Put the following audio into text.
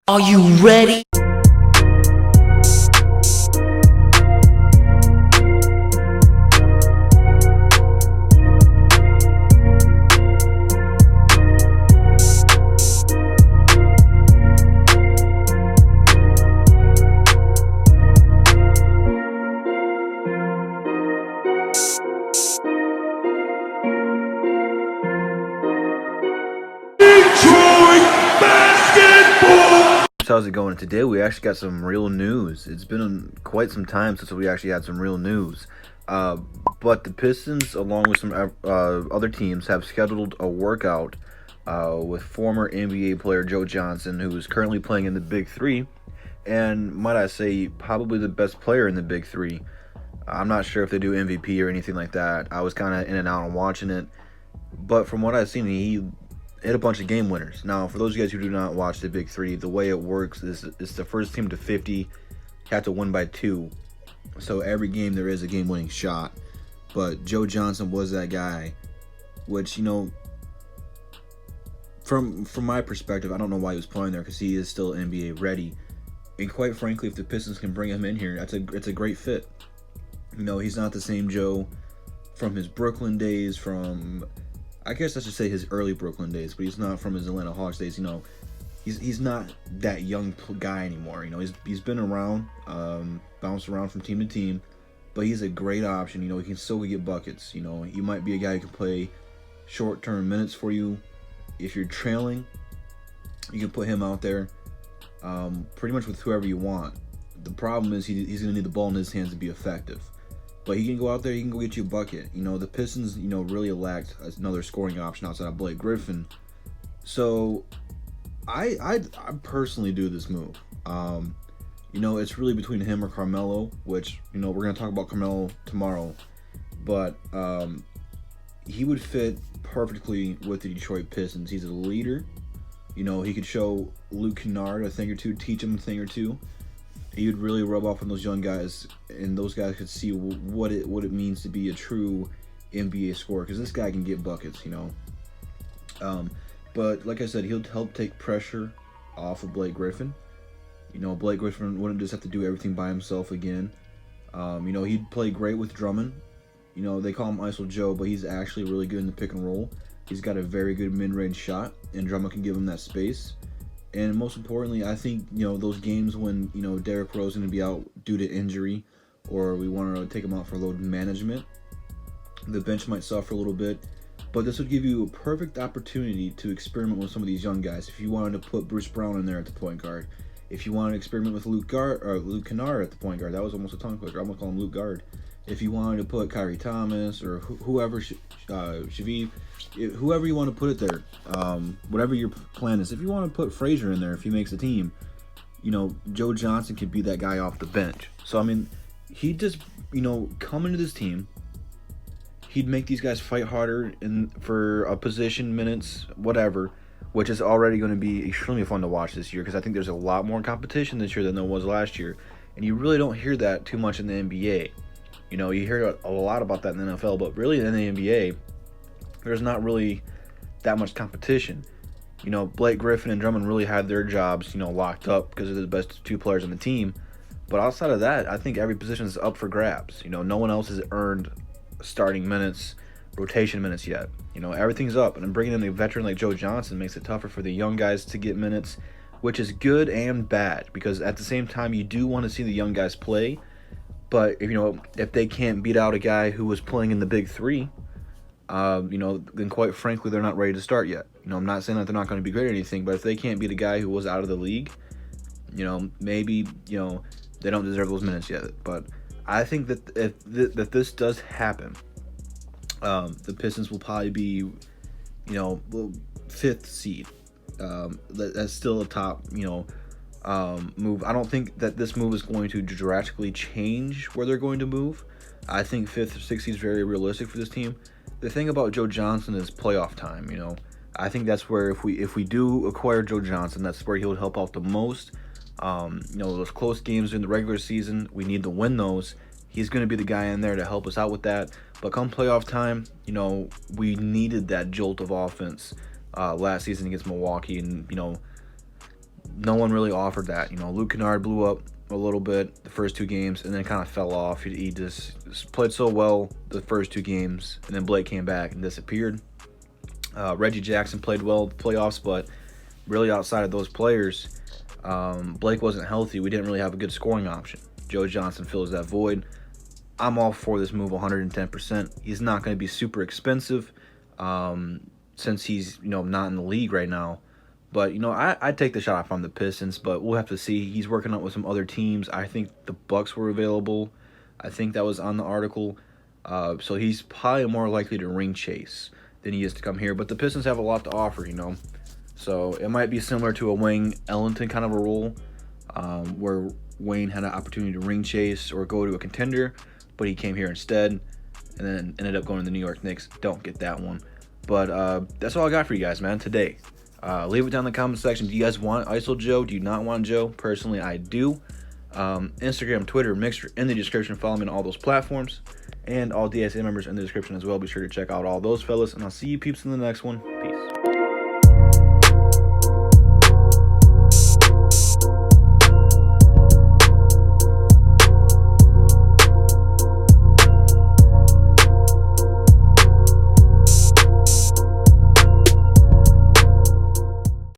Are you ready? Detroit basketball. How's it going? Today we actually got some real news. It's been quite some time since we actually had some real news. But the Pistons, along with some other teams, have scheduled a workout with former NBA player Joe Johnson, who is currently playing in the Big Three, and might I say, probably the best player in the Big Three. I'm not sure if they do MVP or anything like that. I was kind of in and out on watching it, but from what I've seen, he hit a bunch of game winners. Now, for those of you guys who do not watch the Big Three, the way it works is it's the first team to 50 have to win by 2. So every game there is a game-winning shot. But Joe Johnson was that guy, which, you know, from my perspective, I don't know why he was playing there because he is still NBA ready. And quite frankly, if the Pistons can bring him in here, it's a great fit. You know, he's not the same Joe from his Brooklyn days, from, I guess I should say his early Brooklyn days, but he's not from his Atlanta Hawks days. You know, he's not that young guy anymore. You know, he's been around, bounced around from team to team, but he's a great option. You know, he can still get buckets. You know, he might be a guy who can play short-term minutes for you. If you're trailing, you can put him out there pretty much with whoever you want. The problem is he's going to need the ball in his hands to be effective. But he can go out there, he can go get you a bucket. You know, the Pistons, you know, really lacked another scoring option outside of Blake Griffin. So, I personally do this move. You know, it's really between him or Carmelo, which, you know, we're going to talk about Carmelo tomorrow. But he would fit perfectly with the Detroit Pistons. He's a leader. You know, he could show Luke Kennard a thing or two, teach him a thing or two. He would really rub off on those young guys, and those guys could see what it means to be a true NBA scorer, because this guy can get buckets, you know. But like I said, he'll help take pressure off of Blake Griffin. You know, Blake Griffin wouldn't just have to do everything by himself again. You know, he'd play great with Drummond. You know, they call him ISO Joe, but he's actually really good in the pick and roll. He's got a very good mid-range shot, and Drummond can give him that space. And most importantly, I think, you know, those games when, you know, Derrick Rose is going to be out due to injury, or we want to take him out for load management, the bench might suffer a little bit. But this would give you a perfect opportunity to experiment with some of these young guys. If you wanted to put Bruce Brown in there at the point guard, if you wanted to experiment with Luke Kennard at the point guard, that was almost a tongue twister. I'm gonna call him Luke Guard. If you wanted to put Kyrie Thomas or whoever, Shavib, whoever you want to put it there, whatever your plan is. If you want to put Frazier in there, if he makes a team, you know, Joe Johnson could be that guy off the bench. So, I mean, he'd just, you know, come into this team. He'd make these guys fight harder for a position, minutes, whatever, which is already going to be extremely fun to watch this year, because I think there's a lot more competition this year than there was last year. And you really don't hear that too much in the NBA. You know, you hear a lot about that in the NFL, but really in the NBA, there's not really that much competition. You know, Blake Griffin and Drummond really had their jobs, you know, locked up because they're the best 2 players on the team. But outside of that, I think every position is up for grabs. You know, no one else has earned starting minutes, rotation minutes yet. You know, everything's up. And bringing in a veteran like Joe Johnson makes it tougher for the young guys to get minutes, which is good and bad, because at the same time, you do want to see the young guys play. But, you know, if they can't beat out a guy who was playing in the Big Three, you know, then quite frankly, they're not ready to start yet. You know, I'm not saying that they're not going to be great or anything, but if they can't beat a guy who was out of the league, you know, maybe, you know, they don't deserve those minutes yet. But I think that if that this does happen, the Pistons will probably be, you know, 5th seed. That's still a top, you know, move. I don't think that this move is going to drastically change where they're going to move. I think 5th or 6th seed is very realistic for this team. The thing about Joe Johnson is playoff time. You know, I think that's where if we do acquire Joe Johnson, that's where he'll help out the most. You know, those close games in the regular season, we need to win those. He's going to be the guy in there to help us out with that. But come playoff time, you know, we needed that jolt of offense last season against Milwaukee, and, you know, no one really offered that. Luke Kennard blew up a little bit the first 2 games and then kind of fell off. He just played so well the first 2 games, and then Blake came back and disappeared. Reggie Jackson played well the playoffs, but really outside of those players, Blake wasn't healthy. We didn't really have a good scoring option. Joe Johnson fills that void. I'm all for this move 110%. He's not going to be super expensive since he's not in the league right now. But, I'd take the shot if I'm the Pistons, but we'll have to see. He's working out with some other teams. I think the Bucks were available. I think that was on the article. So he's probably more likely to ring chase than he is to come here. But the Pistons have a lot to offer, So it might be similar to a Wayne Ellington kind of a role, where Wayne had an opportunity to ring chase or go to a contender, but he came here instead and then ended up going to the New York Knicks. Don't get that one. But that's all I got for you guys, man, today. Leave it down in the comment section. Do you guys want ISO Joe? Do you not want Joe? Personally, I do. Instagram, Twitter, Mixer in the description. Follow me on all those platforms. And all DSA members in the description as well. Be sure to check out all those fellas. And I'll see you peeps in the next one. Peace.